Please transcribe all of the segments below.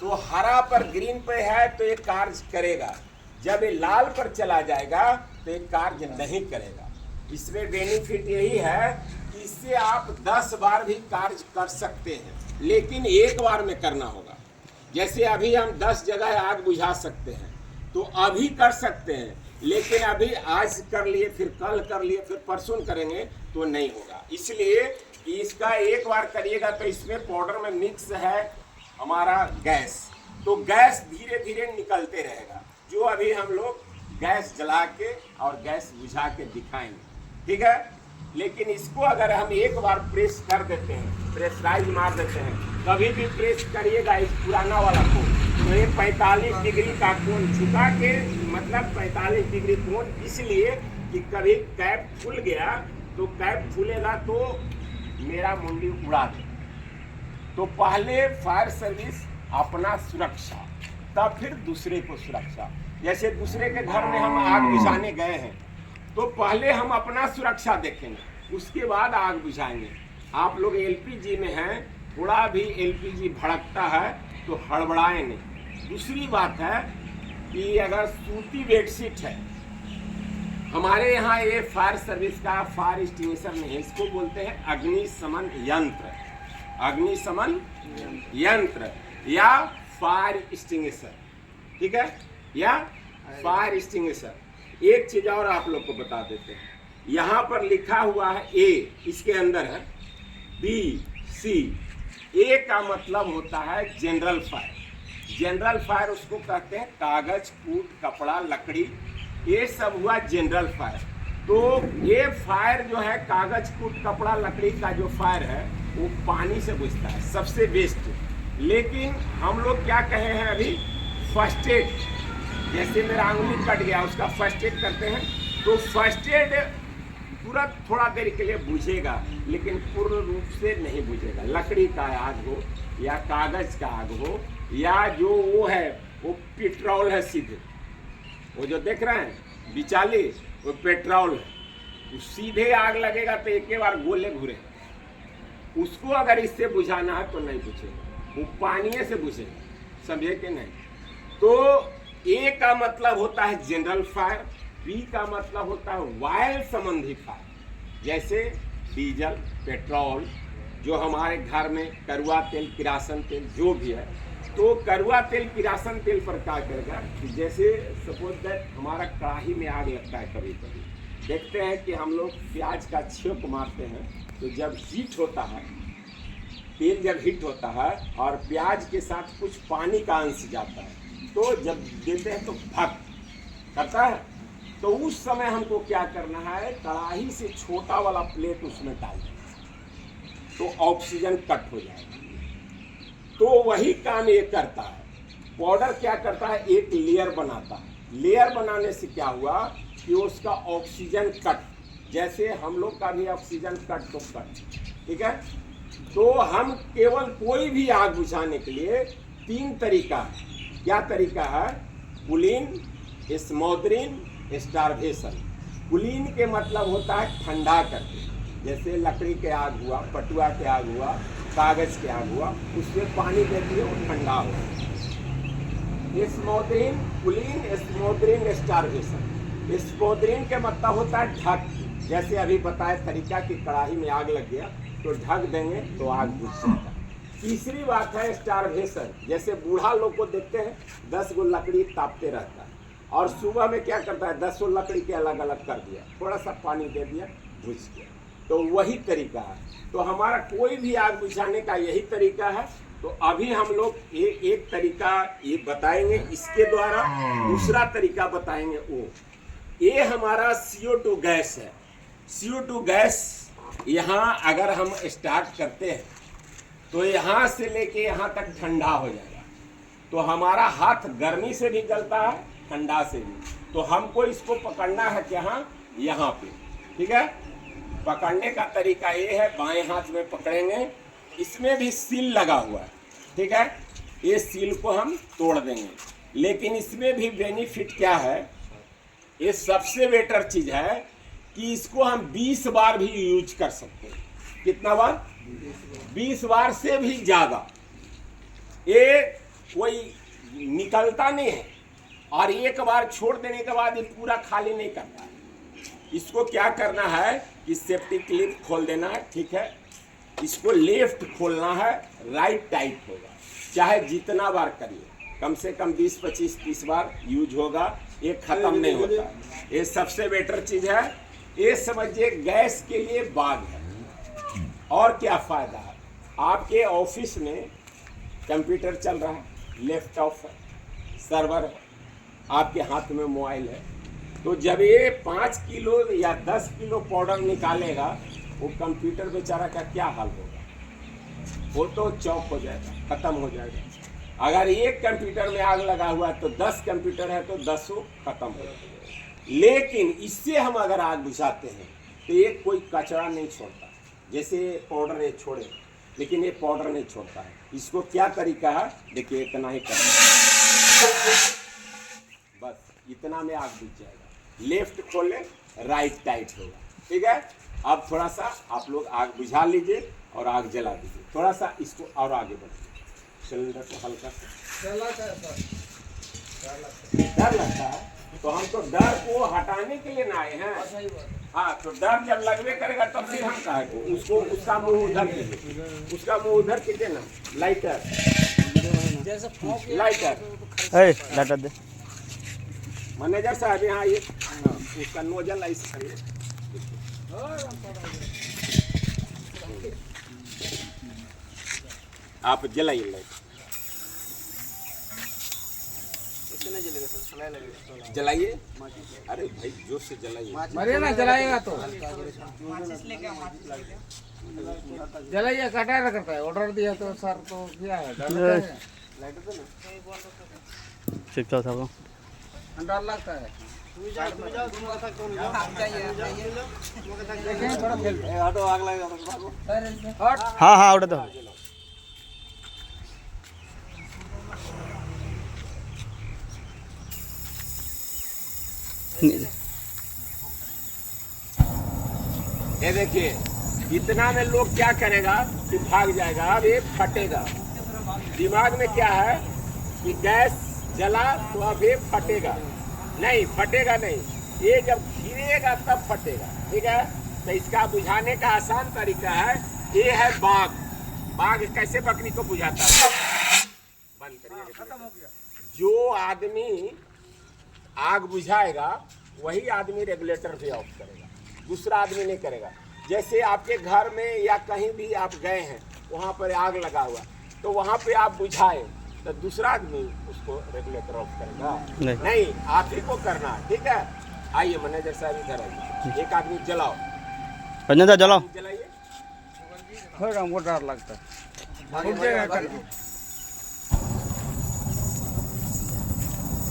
तो हरा पर ग्रीन पे है तो ये कार्य करेगा, जब ये लाल पर चला जाएगा तो ये कार्य नहीं करेगा। इसमें बेनिफिट यही है कि इससे आप 10 बार भी कार्य कर सकते हैं, लेकिन एक बार में करना होगा। जैसे अभी हम 10 जगह आग बुझा सकते हैं तो अभी कर सकते हैं, लेकिन अभी आज कर लिए, फिर कल कर लिए, फिर परसों करेंगे तो नहीं होगा। इसलिए कि इसका एक बार करिएगा तो इसमें पाउडर में मिक्स है हमारा गैस, तो गैस धीरे धीरे निकलते रहेगा, जो अभी हम लोग गैस जला के और गैस बुझा के दिखाएंगे, ठीक है। लेकिन इसको अगर हम एक बार प्रेस कर देते हैं, प्रेशराइज मार देते हैं, कभी भी प्रेस करिएगा इस पुराना वाला कोण, तो ये 45 डिग्री का कोण झुका के, मतलब 45 डिग्री कोण, इसलिए कि कभी कैप खुल गया तो कैप खुलेगा तो मेरा मुंडी उड़ा दे। तो पहले फायर सर्विस अपना सुरक्षा, तब फिर दूसरे को सुरक्षा। जैसे दूसरे के घर में हम आग बुझाने गए हैं तो पहले हम अपना सुरक्षा देखेंगे, उसके बाद आग बुझाएंगे। आप लोग एलपीजी में हैं, थोड़ा भी एलपीजी भड़कता है तो हड़बड़ाएं नहीं। दूसरी बात है कि अगर सूती बेडशीट है, हमारे यहाँ ये फायर सर्विस का फायर एक्सटिंग्विशर नहीं है, इसको बोलते हैं अग्निशमन यंत्र, अग्निशमन यंत्र या फायर एक्सटिंग्विशर, ठीक है, या फायर एक्सटिंग्विशर। एक चीज और आप लोग को बता देते हैं, यहाँ पर लिखा हुआ है ए, इसके अंदर है बी सी। ए का मतलब होता है जनरल फायर। जनरल फायर उसको कहते हैं कागज, कूट, कपड़ा, लकड़ी, ये सब हुआ जनरल फायर। तो ये फायर जो है कागज, कूट, कपड़ा, लकड़ी का जो फायर है वो पानी से बुझता है, सबसे बेस्ट। लेकिन हम लोग क्या कहे हैं अभी, फर्स्ट एड, जैसे मेरा अंगुली कट गया उसका फर्स्ट एड करते हैं, तो फर्स्ट एड तुरंत थोड़ा देर के लिए बुझेगा, लेकिन पूर्ण रूप से नहीं बुझेगा। लकड़ी का आग हो या कागज का आग हो या जो वो है वो पेट्रोल है, सीधे वो जो देख रहे हैं बिचाली, वो पेट्रोल है, वो सीधे आग लगेगा तो एक बार गोले घूरे। उसको अगर इससे बुझाना है तो नहीं बुझेगा, वो पानी से बुझेगा, समझे कि नहीं। तो ए का मतलब होता है जनरल फायर, बी का मतलब होता है वायु संबंधी फायर, जैसे डीजल, पेट्रोल, जो हमारे घर में कड़वा तेल, किरासन तेल जो भी है। तो कड़वा तेल, किरासन तेल पर क्या करेगा कि जैसे सपोज दैट हमारा कढ़ाई में आग लगता है, कभी कभी देखते हैं कि हम लोग प्याज का छेक मारते हैं, तो जब हीट होता है, तेल जब हीट होता है और प्याज के साथ कुछ पानी का अंश जाता है, तो जब देते हैं तो भक करता है। तो उस समय हमको क्या करना है, कढ़ाई से छोटा वाला प्लेट उसमें डाल देना, तो ऑक्सीजन कट हो जाएगा। तो वही काम ये करता है। पाउडर क्या करता है, एक लेयर बनाता है। लेयर बनाने से क्या हुआ कि उसका ऑक्सीजन कट, जैसे हम लोग का भी ऑक्सीजन कट तो कट, ठीक है। तो हम केवल कोई भी आग बुझाने के लिए 3 तरीका है। क्या तरीका है, कुलीन, स्मोदरिंग, स्टारवेशन। कुलीन के मतलब होता है ठंडा करके, जैसे लकड़ी के आग हुआ, पटुआ के आग हुआ, कागज के आग हुआ, उसमें पानी दे दिए वो ठंडा हो। स्मोदरिंग, कुलीन, स्मोदरिंग, स्टारवेशन। स्मोदरिंग के मतलब होता है ढक, जैसे अभी बताए तरीका कि कढ़ाई में आग लग गया तो ढक देंगे तो आग बुझ जाएगा। तीसरी बात है स्टारवेशन, जैसे बूढ़ा लोग को देखते हैं 10 गो लकड़ी तापते रहता है और सुबह में क्या करता है 10 लकड़ी के अलग अलग कर दिया, थोड़ा सा पानी दे दिया, बुझ गया। तो वही तरीका है। तो हमारा कोई भी आग बुझाने का यही तरीका है। तो अभी हम लोग एक तरीका ये बताएंगे इसके द्वारा, दूसरा तरीका बताएंगे वो। ये हमारा CO2 गैस है। CO2 गैस यहाँ अगर हम स्टार्ट करते हैं तो यहाँ से लेके यहाँ तक ठंडा हो जाएगा। तो हमारा हाथ गर्मी से भी जलता है, ठंडा से भी। तो हमको इसको पकड़ना है यहाँ पे, ठीक है। पकड़ने का तरीका ये है, बाएं हाथ में पकड़ेंगे, इसमें भी सील लगा हुआ है, ठीक है। ये सील को हम तोड़ देंगे। लेकिन इसमें भी बेनिफिट क्या है, ये सबसे बेटर चीज है कि इसको हम 20 बार भी यूज कर सकते हैं। कितना बार? 20 बार से भी ज्यादा। ये कोई निकलता नहीं है, और एक बार छोड़ देने के बाद ये पूरा खाली नहीं करता है। इसको क्या करना है कि सेफ्टी क्लिप खोल देना है, ठीक है। इसको लेफ्ट खोलना है, राइट टाइट होगा, चाहे जितना बार करिए, कम से कम 20, 25, 30 बार यूज होगा, ये खत्म नहीं होता। ये सबसे बेटर चीज है। ये समझिए गैस के लिए बाग है। और क्या फायदा है, आपके ऑफिस में कंप्यूटर चल रहा है, लैपटॉप है, सर्वर है, आपके हाथ में मोबाइल है, तो जब ये 5 किलो या 10 किलो पाउडर निकालेगा, वो कंप्यूटर बेचारा का क्या हाल होगा, वो तो चौक हो जाएगा, खत्म हो जाएगा। अगर एक कंप्यूटर में आग लगा हुआ है तो 10 कंप्यूटर है तो 10 खत्म हो जाएगा। लेकिन इससे हम अगर आग बुझाते हैं तो ये कोई कचरा नहीं छोड़ता, जैसे पाउडर ये छोड़े, लेकिन ये पाउडर नहीं छोड़ता है। इसको क्या तरीका है, देखिए इतना ही करना, बस इतना में आग बुझ जाएगा। लेफ्ट खोले, राइट टाइट होगा, ठीक है। अब थोड़ा सा आप लोग आग बुझा लीजिए और आग जला दीजिए, थोड़ा सा इसको और आगे बढ़िए, सिलेंडर को हल्का सा। डर लगता है तो हम तो डर को हटाने के लिए ना आए हैं। हाँ, तो डर जब लगवे करेगा तब फिर हम कहेंगे उसको, उसका मुंह उधर कीजिए, उसका मुंह उधर कीजिए ना। लाइटर, लाइटर दे मैनेजर साहब यहाँ ये उसका नोजल ऐसे करिए, आप जलाइए लाइट। जलाइए, अरे भाई जोर से जलाइए, मरे ना जलाएगा तो जलाइए, कटाया करता है। ऑर्डर दिया तो सर तो क्या है, ठीक था सब डर लगता है। हाँ हाँ उठे तो ये देखिए इतना में लोग क्या करेगा कि भाग जाएगा। अब ये फटेगा, दिमाग में क्या है कि गैस जला तो अब ये फटेगा नहीं, फटेगा नहीं, ये जब गिरेगा तब फटेगा, ठीक है। तो इसका बुझाने का आसान तरीका है, ये है बाग। बाग कैसे बकरी को बुझाता है, बंद करिए, खत्म हो गया। जो आदमी आग बुझाएगा वही आदमी रेगुलेटर भी ऑफ करेगा, दूसरा आदमी नहीं करेगा। जैसे आपके घर में या कहीं भी आप गए हैं, वहाँ पर आग लगा हुआ, तो वहाँ पे आप बुझाए तो दूसरा आदमी उसको रेगुलेटर ऑफ करेगा नहीं, आप ही को करना है, ठीक है। आइए मैनेजर साहब इधर आइए, एक आदमी जलाओ, जलाओ, जलाइए। हमको डर लगता है,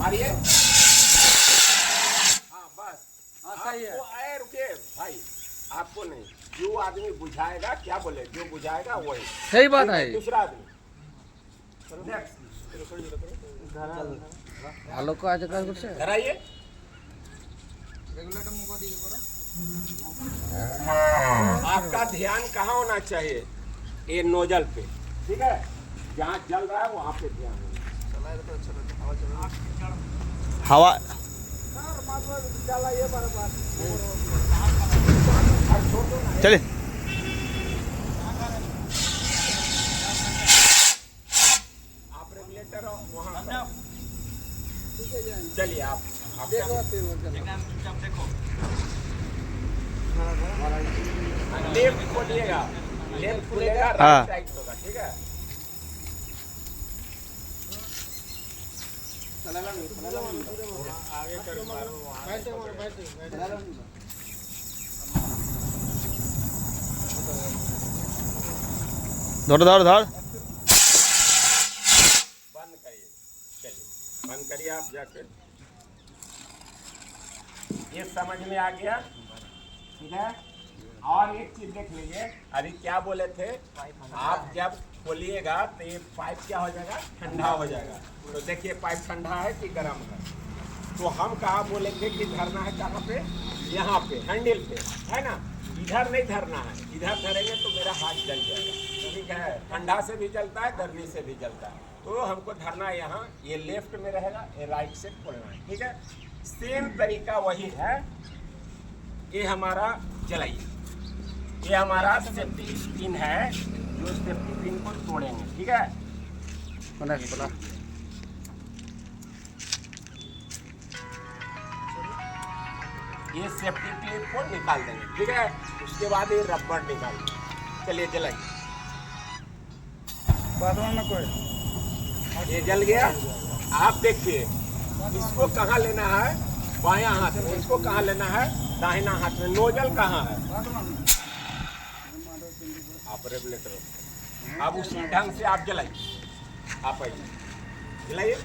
मारिए, हाँ बस। आपको आए, रुके भाई, आपको नहीं, जो आदमी बुझाएगा, क्या बोले, जो बुझाएगा वही सही बात है। दूसरा आदमी आलोक को आज कर कुछ कराइए। आपका ध्यान कहाँ होना चाहिए, ये नोजल पे, ठीक है। जहाँ जल रहा है वहाँ पे ध्यान हवा चले। आप रेगुलेटर वहाँ चलिए, आप देखो, लेफ्ट खोलिएगा, लेफ्ट खुलेगा, राइट टाइट होगा, ठीक है। आगे कर धड़ धड़ धड़ बंद करिए, चलिए बंद करिए आप जाकर। ये समझ में आ गया, ठीक है। और एक चीज देख लीजिए, अभी क्या बोले थे, आप जब खोलिएगा तो ये पाइप क्या हो जाएगा, ठंडा हो जाएगा। तो देखिए पाइप ठंडा है कि गर्म है। तो हम कहाँ बोले थे कि धरना है, कहाँ पे, यहाँ पे हैंडल पे, है ना। इधर नहीं धरना है, इधर धरेंगे तो मेरा हाथ जल जाएगा, ठीक है। ठंडा से भी जलता है, गर्मी से भी जलता है। तो हमको धरना यहाँ, ये लेफ्ट में रहेगा, ये राइट से खोलना है, ठीक है। सेम तरीका वही है। ये हमारा जलाइए, ये हमारा सेफ्टी पिन है, जो सेफ्टी पिन को तोड़ेंगे, ठीक है। बना बना ये सेफ्टी क्लिप को निकाल देंगे, ठीक है। उसके बाद ये रबर निकाल देंगे। चलिए जलाइए। ये जल गया। आप देखिए इसको कहाँ लेना है, बायां हाथ में, इसको कहाँ लेना है, दाहिना हाथ में। नोजल कहाँ है, आप रेगुलेटर। अब उसी ढंग से आप जलाइए, आप आइए जलाइए।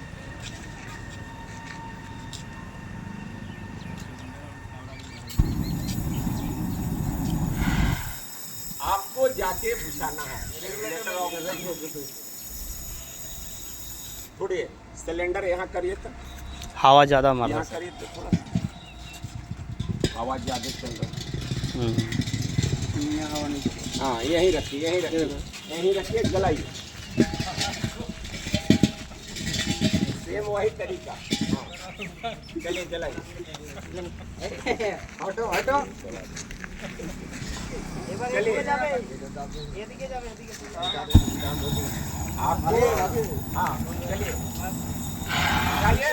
आपको जाके बुझाना है रेगुलेटर। थोड़ी सिलेंडर यहाँ करिए तो, हवा ज़्यादा मार रहा यहाँ करिए तो थोड़ा आवाज ज़्यादा चल रहा है। हाँ यहीं रखिए, यहीं रखिए, यहीं रखिए, जलाइए। सेम वही तरीका। हाँ चलिए जलाइए। हटो हटो चलिए आपको, हाँ चलिए चलिए,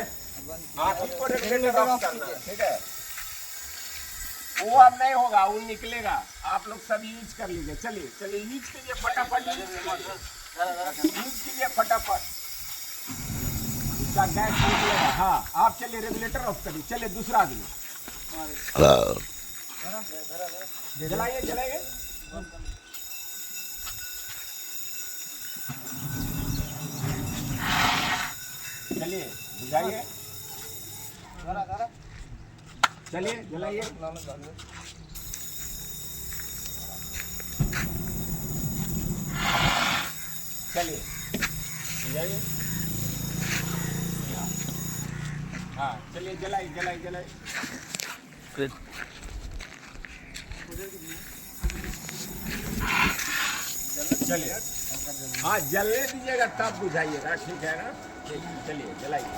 आपको रेगुलेटर ऑफ करना है, ठीक है। वो अब नहीं होगा, वो निकलेगा। आप लोग सब यूज कर लीजिए। चलिए चलिए यूज कीजिए फटाफट, यूज कीजिए फटाफट। इसका गैस निकलेगा। हाँ आप चलिए रेगुलेटर ऑफ करिए। चलिए दूसरा आदमी जलाइए, जलाइए। चलिए बुझाइए, चलिए जलाइए। चलिए बुझाइए। हाँ चलिए जलाइए, जलाइए, जलाइए। चलिए हाँ जलने दीजिएगा तब बुझाइएगा, ठीक है ना। चलिए जलाइए,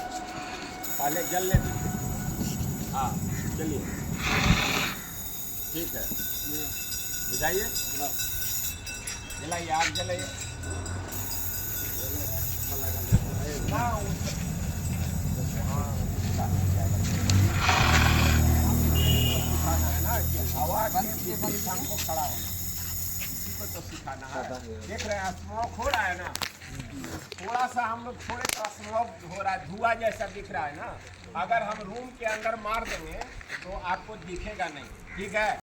पहले जलने दीजिए। हाँ चलिए ठीक है, बुझाइए, जलाइए, आग जलाइए। हवा हमको खड़ा होना, इसी को तो सिखाना है। देख रहे हैं स्मोक हो रहा है ना, थोड़ा सा हम लोग थोड़े सा स्मोक हो रहा है, धुआं जैसा दिख रहा है ना। अगर हम रूम के अंदर मार देंगे तो आपको दिखेगा नहीं, ठीक है।